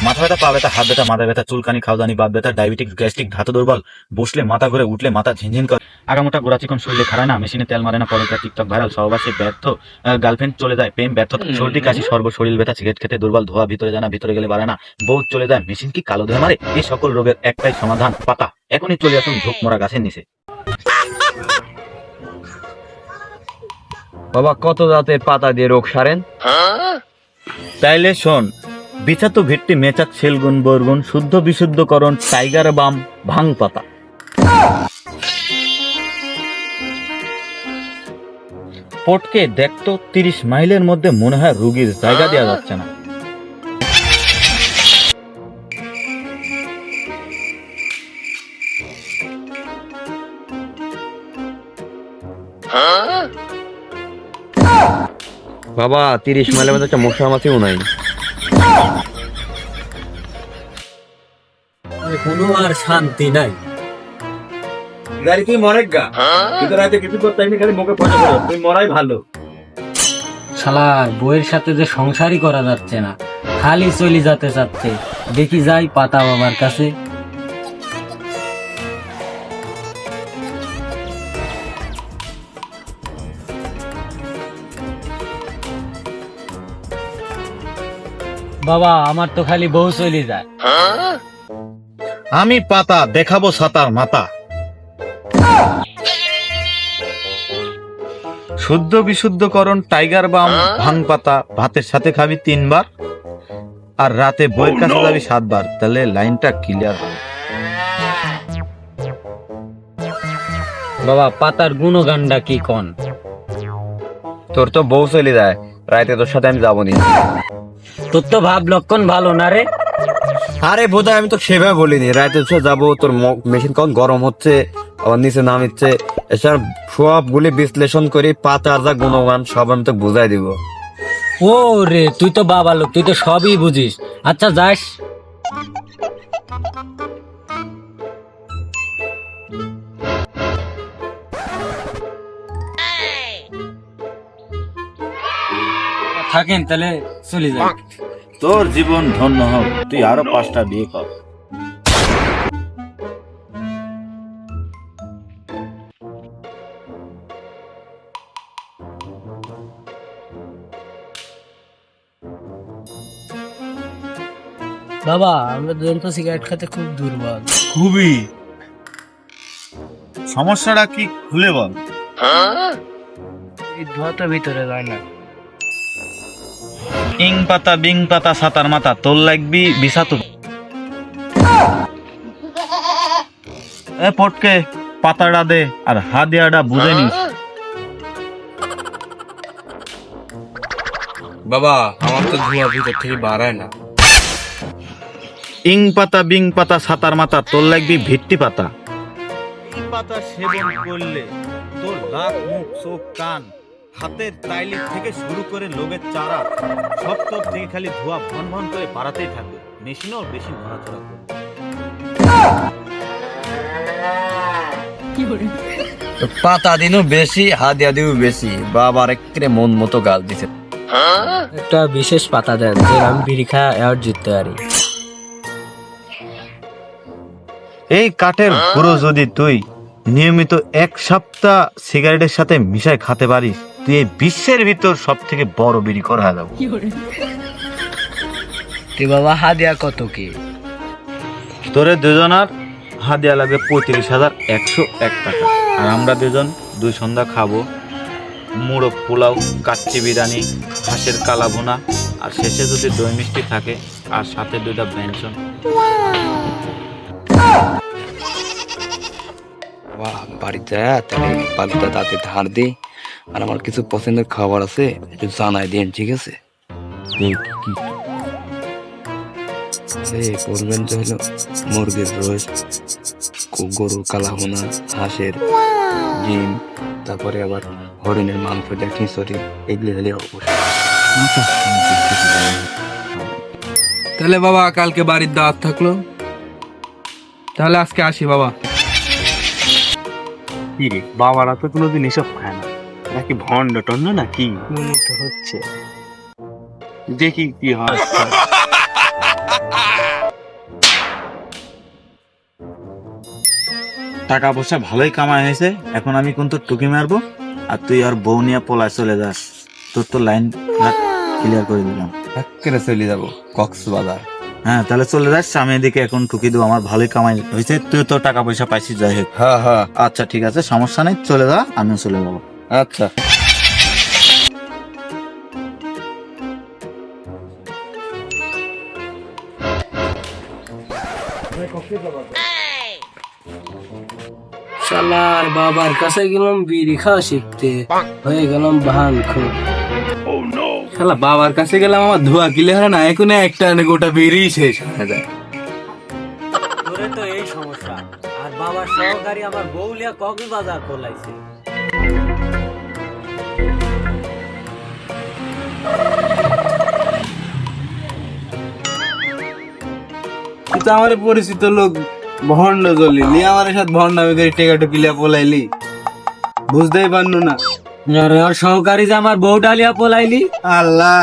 মাথা ব্যথা, পা ব্যথা, হাত ব্যথা, মাথা ব্যথা, চুলকানি, খাওদানি, বাত ব্যথা, ডায়াবেটিক, গ্যাস্ট্রিক, ধাতু দুর্বল, বসলে মাথা ঘুরে, উঠলে মাথা ঝিনঝিন করে, আগামোটা গোড়া চিকন, শরীরে খারায় না, মেশিনে তেল মারে না, পরোটা, টিকটক ভাইরাল, সহবাসে ব্যর্থ, গার্লফ্রেন্ড চলে যায়, প্রেম ব্যর্থ, সর্দি কাশি, সর্ব শরীর ব্যথা, সিগারেট খেতে দুর্বল, ধোয়া ভিতরে যায় না, ভিতরে গেলে বাড়ে না, বউ চলে যায়, মেশিন কি কালো ধোয়া মারে? এই সকল রোগের একটাই সমাধান, পাতা। এখনই চলে আসুন ঝোঁক মোড়া গাছের নিচে। বাবা, কত জাতের পাতা দিয়ে রোগ সারেন? তাইলে শোন, বিচাত ভিত্তি মেচাক সেলগুন বরগুন, শুদ্ধ বিশুদ্ধকরণ, টাইগার বাম, ভাং পাতা। পটকে দেখতো 30 মাইলের মধ্যে মনে হয় রুগীর জায়গা দেওয়া যাচ্ছে না। বাবা, 30 মাইলের মধ্যে একটা মশা মাছিও নাই। কোনো আর শান্তি নাই। গাড়ি তুই মরে গা, কিন্তু রাতে কিছু করতে আমি খালি মুখে পয়সা করো, তুই মরাই ভালো। শালার বউয়ের সাথে যে সংসারই করা যাচ্ছে না, খালি চলে যেতে চাচ্ছে। দেখি যাই পাতা বাবার কাছে। বাবা, আমার তো খালি বউ চলে যায়। আমি পাতা দেখাবো সাতার মাতা। শুদ্ধ বিশুদ্ধকরণ, টাইগার বাম, ভাং পাতা, ভাতের সাথে খাবি 3 বার, আর রাতে বইয়ের কাছে যাবি 7 বার, তাহলে লাইনটা ক্লিয়ার হবে। বাবা, পাতার গুণগানটা কি কন? তোর তো বউ চলে যায়, রাতে তোর সাথে আমি যাবো নি। তোর তো ভাব লক্ষণ ভালো না রে। আরে বোধহয় আমি তো সেভাবে বলিনি, রাতে তো যাবো, তোর মেশিন কখন গরম হচ্ছে, আবার নিচে নামিচ্ছে, এসব সবগুলি বিশ্লেষণ করে পাতার যা গুণগান সব আমি তো বুঝাই দিব। ও রে, তুই তো বাবা লোক, তুই তো সবই বুঝিস। আচ্ছা যাস। থাকেন তাহলে চলে যাই। তোর জীবন ধন্য হোক, তুই আরো 5টা বিয়ে কর। বাবা, আমরা দুজন তো সিগারেট খেতে খুব দুর্বল। খুবই। সমস্যাটা কি খুলে বল। এই ধোঁয়া তো ভিতরে যায় না। ইং পাতা, বিং পাতা, সাতার মাথা, তোর লাগবি বিষাতু। পটকে পাতাটা দে আর হাদিয়াটা বুঝে নিস। বাবা, আমার তো ধোঁয়া ভিতর থেকে বাড়ায় না। ইং পাতা, বিং পাতা, সাতার মাথা, তোর লাগবি ভিত্তি পাতা। এই পাতা সেবন করলে তোর নাক, মুখ, চোখ, কান, হাতের তাইলিক থেকে শুরু করে লোভের চারা সব তোর থেকে খালি ধোয়া ভন ভন করে বাড়াতেই থাকবে, মেশিনও বেশি নড়াচড়া করবে। তো পাতা দিনও বেশি, হাদিয়া দিও বেশি। বাবার একরে মন মতো গাল দিছে। একটা বিশেষ পাতা দেন, যে আমি বিড়ি খায় অ্যাওয়ার্ড জিততে পারি। এই কাঠের পুরো যদি তুই নিয়মিত 1 সপ্তাহ সিগারেটের সাথে মিশাই খেতে পারিস, তুই এই বিশ্বের ভিতর সব থেকে বড় বিড়ি করা হয়ে যাবো। তুই বাবা, হাদিয়া কত কি? তোরে দুজনার হাদিয়া লাগবে 35,101 টাকা। আর আমরা দুজন 2 সন্ধ্যা খাবো মুড়ো পোলাও, কাচ্চি বিরিয়ানি, হাঁসের কালা ভুনা, আর শেষে যদি দই মিষ্টি থাকে আর সাথে 2টা ব্যঞ্জন। বাড়িতে তাহলে বালুটা তাতে ধার দি, আর আমার কিছু পছন্দের খাবার আছে, একটু জানাই দিন, ঠিক আছে? করবেন তো হলো মুরগির রোস্ট, গরুর কালাভুনা, হাঁসের ডিম, তারপরে আবার হরিণের মাংস, খিচুড়ি, এগুলি হলে অবশ্যই। তাহলে বাবা, কালকে বাড়ির দাওয়াত থাকলো, তাহলে আজকে আসি বাবা। কি রে, বাবারা তো কোনোদিন এসব খায় না, নাকি ভন্ড টন্ড নাকি মনে তো হচ্ছে। দেখি কি হয়। টাকা পয়সা ভালোই কামাই হয়েছে, এখন আমি কিন্তু টুকি মারবো আর তুই আর বউ নিয়ে পলায় চলে যাস। তোর তো লাইন ক্লিয়ার করে দিলাম। একেবারে চলে যাবো কক্সবাজার। হ্যাঁ তাহলে চলে যাস, আমি এদিকে এখন টুকি দেবো, আমার ভালোই কামাই হয়েছে, তুই তো টাকা পয়সা পাইছিস যাই হোক। হ্যাঁ হ্যাঁ আচ্ছা ঠিক আছে, সমস্যা নেই, চলে যা, আমিও চলে যাবো। আচ্ছা। শালার বাবার কাছে গেলাম বিড়ি খাওয়া শিখতে, হয়ে গেলাম ভান খুব। শালা বাবার কাছে গেলাম আমার ধোয়া কিলে হয় না, এখন একটা গোটা বেরিয়ে শেষ হয়ে যায়। তোরে তো এই সমস্যা, আর বাবার সহকারী আমার বউলিয়া কক্সবাজার পলাইছে। কিন্তু আমার পরিচিত লোক ভন্ড জলিলি, আমার সাথে ভন্ড আমি টেকাটো কিলিয়া পলাইলি, বুঝতেই পারনু না। আর সহকারী যে আমার বউ ডালিয়া পলাইলি। আল্লাহ